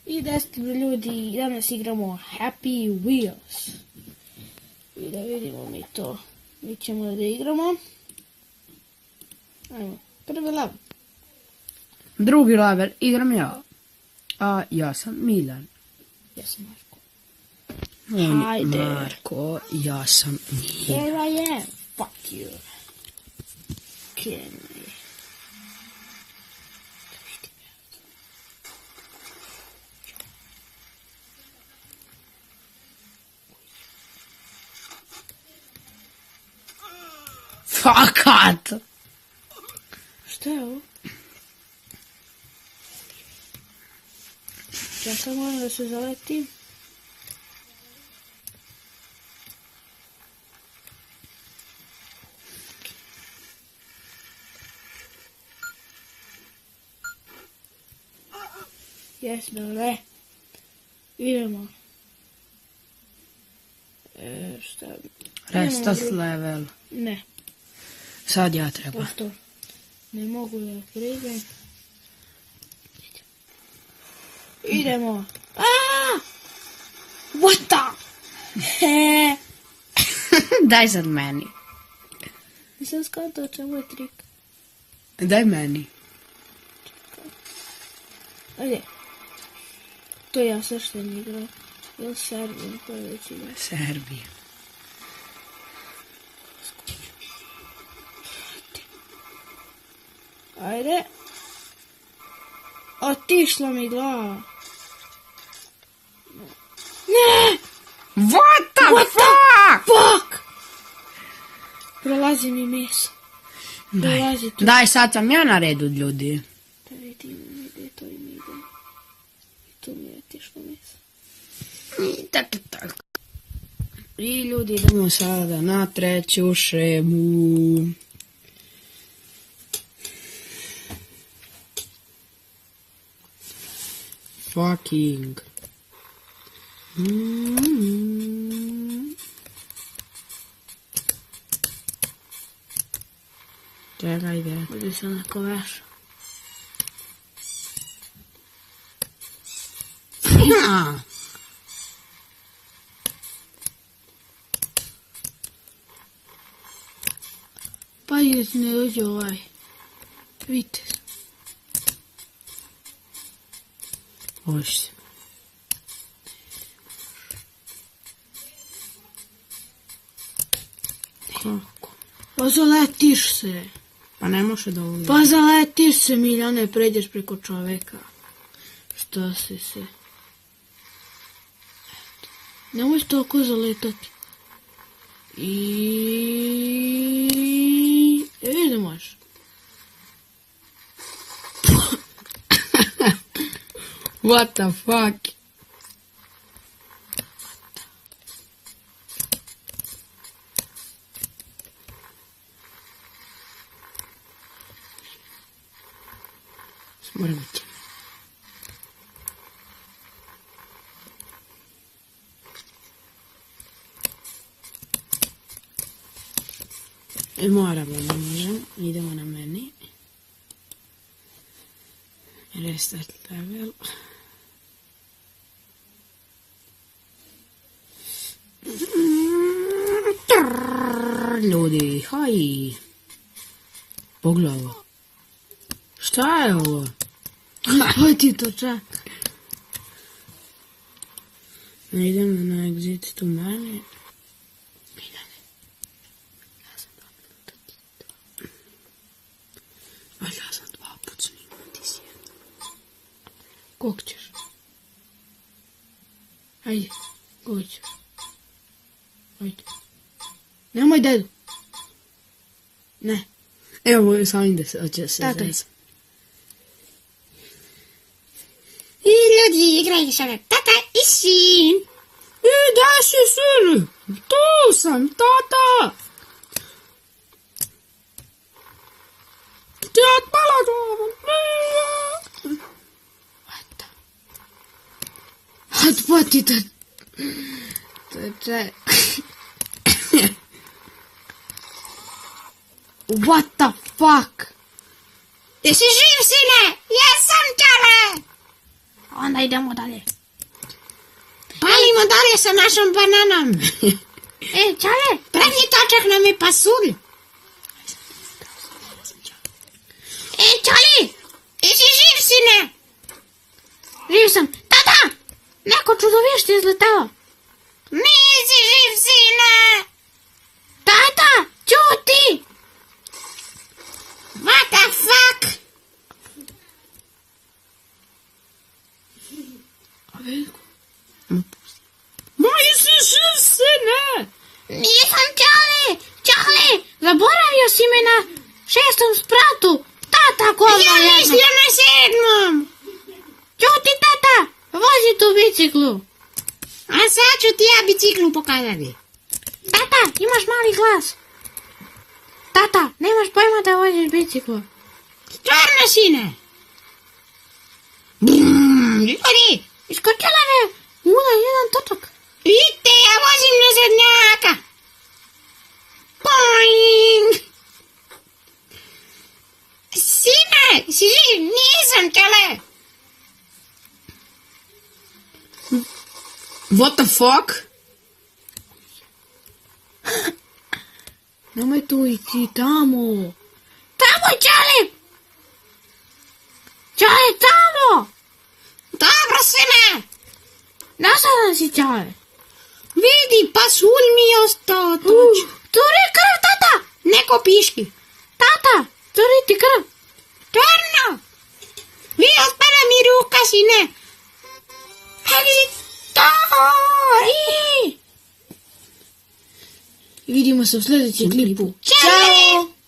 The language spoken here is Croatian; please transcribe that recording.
I 10 ljudi, danas igramo Happy Wheels. I da vidimo mi to. Mi ćemo da igramo. Ajmo, prvi level. Drugi level igram ja. A ja sam Milan. Ja sam Marko. On je Marko, ja sam Milan. Here I am. Fuck you. Kill me. Fakat! Šta je ovo? Čekaj, moram da se zaletim. Jes, dobre. Idemo. Šta? Restart level. Ne. Sad ja treba. Pošto ne mogu da priđem. Idemo. What the? Daj sad meni. Nisam skantao čemu je trik. Daj meni. Ajde. To ja sve što ne igrao. Jel Serbija koja već igra? Serbija. Ajde. Otišla mi glava. Ne! What the fuck? Fuck! Prolazi mi meso. Daj. Prolazi tu. Daj, sad sam ja na redu, ljudi. Da vidim ide, to im ide. I tu mi je otišlo meso. I tako. I ljudi, idemo sada na treću šemu. Fucking. Čekaj, ide. Ovdje se onako veša. Pa ideš ne dođe ovaj. Vidite. Oš. Kako? Pa zaletiš se. Pa ne može da uvijem. Pa zaletiš se, Miljane, pređeš preko čoveka. Što si se? Nemoj toliko zaletati. Vidim možeš. What the fuck? Smrviće. Moramo, ne možem. Idemo na meni. Restart level. Ljudi, haj. Pogledaj ovo. Šta je ovo? Hoj ti to čak. Idemo na exit tu mene. Miljane. Ja sam 2 minuta ti. A ja sam 2 put snimam, ti si jedno. Koliko ćeš? Ajde, koliko ćeš? Ajde. Nemoj dedu. Ne. Evo, sam da se oće se Tata. zezam. I ljudi igraju sada tata i sin. I gdje si sin? Tu sam, tata. Ti otpala glavu. What? Otpoti to. To je čaj. What the fuck? Jesi živ, sine? Jesam, čale! onda idemo dalje. Palimo dalje sa našom bananom. Čale! Pravi točak nam je pasulj. Čale! Jesi živ, sine? Živ sam. Tata! Neko čudovište izletalo. Nisi živ, sine. Tata! Ćuti! What the fuck? Moji si živ, sine. Nisam Čale! Čale! Zaboravio si me na 6. spratu. Tata, kola Ja mislio na 7. Ćuti, tata! Vozi tu biciklu. A sad ću ti ja biciklu pokazati. Tata, imaš mali glas. Tata, nemaš pojma da voziš biciklu. Stvarno, sine. Ljudi, Iskočila me una jedan točak. vidite, ja vozim na zadnjaka. Poing. Sine, si živ? Nisam, Čale. What the fuck? Nemoj tu ići tamo. Tamo, Čale! Čale, tamo! Dobro, sine. Nasadan si, Čale. Vidi, pasulj mi je ostao tuč. Curi krv, tata! Neko piški. Tata, curi ti krv. Stvarno. Vi otpada mi ruka, sine. Ali to. Vidimo se u sljedećem klipu. Ćao!